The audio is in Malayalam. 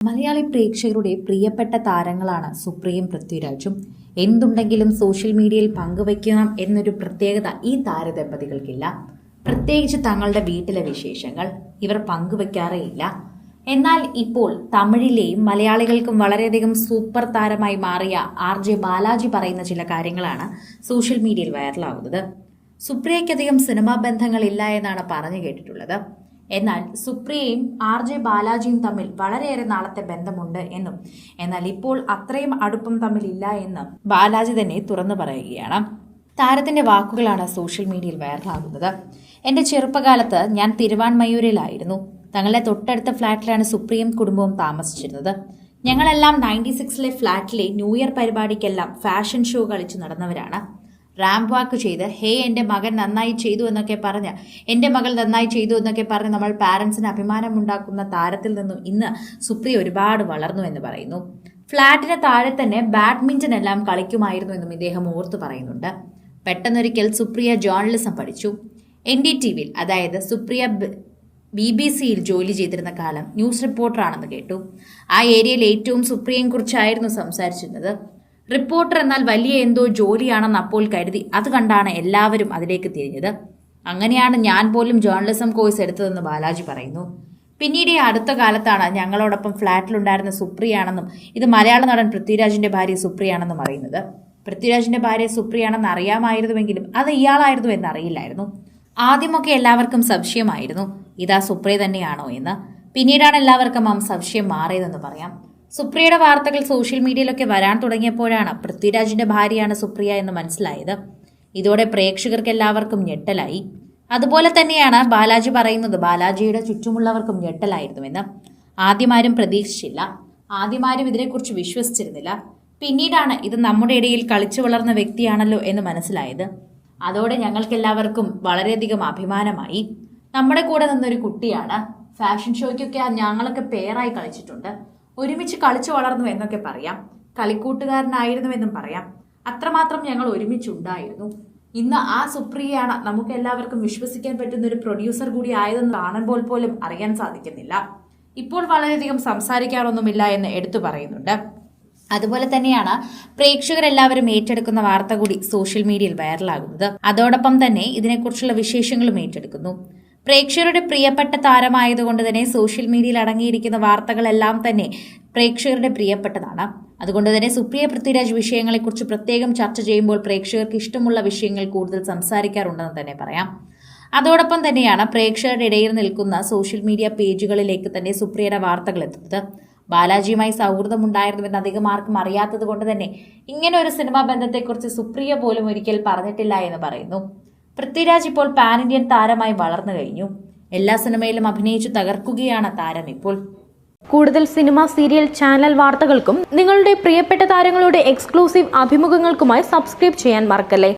മലയാളി പ്രേക്ഷകരുടെ പ്രിയപ്പെട്ട താരങ്ങളാണ് സുപ്രിയയും പൃഥ്വിരാജും. എന്തുണ്ടെങ്കിലും സോഷ്യൽ മീഡിയയിൽ പങ്കുവയ്ക്കണം എന്നൊരു പ്രത്യേകത ഈ താരദമ്പതികൾക്കില്ല. പ്രത്യേകിച്ച് തങ്ങളുടെ വീട്ടിലെ വിശേഷങ്ങൾ ഇവർ പങ്കുവയ്ക്കാറേയില്ല. എന്നാൽ ഇപ്പോൾ തമിഴിലെയും മലയാളികൾക്കും വളരെയധികം സൂപ്പർ താരമായി മാറിയ RJ ബാലാജി പറയുന്ന ചില കാര്യങ്ങളാണ് സോഷ്യൽ മീഡിയയിൽ വൈറലാകുന്നത്. സുപ്രിയയ്ക്കധികം സിനിമാ ബന്ധങ്ങളില്ല എന്നാണ് പറഞ്ഞു കേട്ടിട്ടുള്ളത്. എന്നാൽ സുപ്രിയയും RJ ബാലാജിയും തമ്മിൽ വളരെയേറെ നാളത്തെ ബന്ധമുണ്ട് എന്നും എന്നാൽ ഇപ്പോൾ അത്രയും അടുപ്പം തമ്മിലില്ല എന്നും ബാലാജി തന്നെ തുറന്നു പറയുകയാണ്. താരത്തിന്റെ വാക്കുകളാണ് സോഷ്യൽ മീഡിയയിൽ വൈറലാകുന്നത്. എന്റെ ചെറുപ്പകാലത്ത് ഞാൻ തിരുവാൻമയൂരിലായിരുന്നു. തങ്ങളുടെ തൊട്ടടുത്ത ഫ്ളാറ്റിലാണ് സുപ്രിയയും കുടുംബവും താമസിച്ചിരുന്നത്. ഞങ്ങളെല്ലാം 96ലെ ഫ്ളാറ്റിലെ ന്യൂ ഇയർ പരിപാടിക്കെല്ലാം ഫാഷൻ ഷോ കളിച്ചു നടന്നവരാണ്. റാമ്പ് വാക്ക് ചെയ്ത് എന്റെ മകൻ നന്നായി ചെയ്തു എന്നൊക്കെ പറഞ്ഞ് എന്റെ മകൾ നന്നായി ചെയ്തു എന്നൊക്കെ പറഞ്ഞ് നമ്മൾ പാരന്റ്സിന് അഭിമാനമുണ്ടാക്കുന്ന താരത്തിൽ നിന്നും ഇന്ന് സുപ്രിയ ഒരുപാട് വളർന്നു എന്ന് പറയുന്നു. ഫ്ളാറ്റിന് താഴെ തന്നെ ബാഡ്മിന്റൺ എല്ലാം കളിക്കുമായിരുന്നു എന്നും ഇദ്ദേഹം ഓർത്തു പറയുന്നുണ്ട്. പെട്ടെന്നൊരിക്കൽ സുപ്രിയ ജേർണലിസം പഠിച്ചു. NDTVയിൽ, അതായത് സുപ്രിയ BBC-യിൽ ജോലി ചെയ്തിരുന്ന കാലം ന്യൂസ് റിപ്പോർട്ടറാണെന്ന് കേട്ടു. ആ ഏരിയയിൽ ഏറ്റവും സുപ്രിയയെ കുറിച്ചായിരുന്നു സംസാരിച്ചിരുന്നത്. റിപ്പോർട്ടർ എന്നാൽ വലിയ എന്തോ ജോലിയാണെന്ന് അപ്പോൾ കരുതി. അത് കണ്ടാണ് എല്ലാവരും അതിലേക്ക് തിരിഞ്ഞത്. അങ്ങനെയാണ് ഞാൻ പോലും ജേർണലിസം കോഴ്സ് എടുത്തതെന്ന് ബാലാജി പറയുന്നു. പിന്നീട് ഈ അടുത്ത കാലത്താണ് ഞങ്ങളോടൊപ്പം ഫ്ളാറ്റിലുണ്ടായിരുന്ന സുപ്രിയാണെന്നും ഇത് മലയാള നടൻ പൃഥ്വിരാജിന്റെ ഭാര്യ സുപ്രിയാണെന്നും അറിയുന്നത്. പൃഥ്വിരാജിന്റെ ഭാര്യ സുപ്രിയാണെന്ന് അറിയാമായിരുന്നുവെങ്കിലും അത് ഇയാളായിരുന്നു എന്നറിയില്ലായിരുന്നു. ആദ്യമൊക്കെ എല്ലാവർക്കും സംശയമായിരുന്നു ഇതാ സുപ്രിയ തന്നെയാണോ എന്ന്. പിന്നീടാണ് എല്ലാവർക്കും സംശയം മാറിയതെന്ന് പറയാം. സുപ്രിയയുടെ വാർത്തകൾ സോഷ്യൽ മീഡിയയിലൊക്കെ വരാൻ തുടങ്ങിയപ്പോഴാണ് പൃഥ്വിരാജിന്റെ ഭാര്യയാണ് സുപ്രിയ എന്ന് മനസ്സിലായത്. ഇതോടെ പ്രേക്ഷകർക്ക് എല്ലാവർക്കും ഞെട്ടലായി. അതുപോലെ തന്നെയാണ് ബാലാജി പറയുന്നത് ബാലാജിയുടെ ചുറ്റുമുള്ളവർക്കും ഞെട്ടലായിരുന്നുവെന്ന്. ആദ്യമാരും പ്രതീക്ഷിച്ചില്ല. ആദ്യമാരും ഇതിനെക്കുറിച്ച് വിശ്വസിച്ചിരുന്നില്ല. പിന്നീടാണ് ഇത് നമ്മുടെ ഇടയിൽ കളിച്ചു വളർന്ന വ്യക്തിയാണല്ലോ എന്ന് മനസ്സിലായത്. അതോടെ ഞങ്ങൾക്കെല്ലാവർക്കും വളരെയധികം അഭിമാനമായി. നമ്മുടെ കൂടെ നിന്നൊരു കുട്ടിയാണ്. ഫാഷൻ ഷോയ്ക്കൊക്കെ ഞങ്ങളൊക്കെ പെയറായി കളിച്ചിട്ടുണ്ട്. ഒരുമിച്ച് കളിച്ചു വളർന്നു എന്നൊക്കെ പറയാം. കളിക്കൂട്ടുകാരനായിരുന്നുവെന്നും പറയാം. അത്രമാത്രം ഞങ്ങൾ ഒരുമിച്ചുണ്ടായിരുന്നു. ഇന്ന് ആ സുപ്രിയയാണ് നമുക്ക് എല്ലാവർക്കും വിശ്വസിക്കാൻ പറ്റുന്ന ഒരു പ്രൊഡ്യൂസർ കൂടി ആയതെന്ന് കാണുമ്പോൾ പോലും അറിയാൻ സാധിക്കുന്നില്ല. ഇപ്പോൾ വളരെയധികം സംസാരിക്കാറൊന്നുമില്ല എന്ന് എടുത്തു പറയുന്നുണ്ട്. അതുപോലെ തന്നെയാണ് പ്രേക്ഷകരെല്ലാവരും ഏറ്റെടുക്കുന്ന വാർത്ത കൂടി സോഷ്യൽ മീഡിയയിൽ വൈറലാകുന്നത്. അതോടൊപ്പം തന്നെ ഇതിനെക്കുറിച്ചുള്ള വിശേഷങ്ങളും ഏറ്റെടുക്കുന്നു. പ്രേക്ഷകരുടെ പ്രിയപ്പെട്ട താരമായതുകൊണ്ട് തന്നെ സോഷ്യൽ മീഡിയയിൽ അടങ്ങിയിരിക്കുന്ന വാർത്തകളെല്ലാം തന്നെ പ്രേക്ഷകരുടെ പ്രിയപ്പെട്ടതാണ്. അതുകൊണ്ട് തന്നെ സുപ്രിയ പൃഥ്വിരാജ് വിഷയങ്ങളെക്കുറിച്ച് പ്രത്യേകം ചർച്ച ചെയ്യുമ്പോൾ പ്രേക്ഷകർക്ക് ഇഷ്ടമുള്ള വിഷയങ്ങൾ കൂടുതൽ സംസാരിക്കാറുണ്ടെന്ന് തന്നെ പറയാം. അതോടൊപ്പം തന്നെയാണ് പ്രേക്ഷകരുടെ ഇടയിൽ നിൽക്കുന്ന സോഷ്യൽ മീഡിയ പേജുകളിലേക്ക് തന്നെ സുപ്രിയയുടെ വാർത്തകൾ എത്തുന്നത്. ബാലാജിയുമായി സൗഹൃദമുണ്ടായിരുന്നുവെന്ന് അധികം ആർക്കും അറിയാത്തത് കൊണ്ട് തന്നെ ഇങ്ങനെ ഒരു സിനിമാ ബന്ധത്തെക്കുറിച്ച് സുപ്രിയ പോലും ഒരിക്കൽ പറഞ്ഞിട്ടില്ല എന്ന് പറയുന്നു. പൃഥ്വിരാജ് ഇപ്പോൾ പാൻ ഇന്ത്യൻ താരമായി വളർന്നു കഴിഞ്ഞു. എല്ലാ സിനിമയിലും അഭിനയിച്ചു തകർക്കുകയാണ് താരം ഇപ്പോൾ. കൂടുതൽ സിനിമ, സീരിയൽ, ചാനൽ വാർത്തകൾക്കും നിങ്ങളുടെ പ്രിയപ്പെട്ട താരങ്ങളുടെ എക്സ്ക്ലൂസീവ് അഭിമുഖങ്ങൾക്കുമായി സബ്സ്ക്രൈബ് ചെയ്യാൻ മറക്കല്ലേ.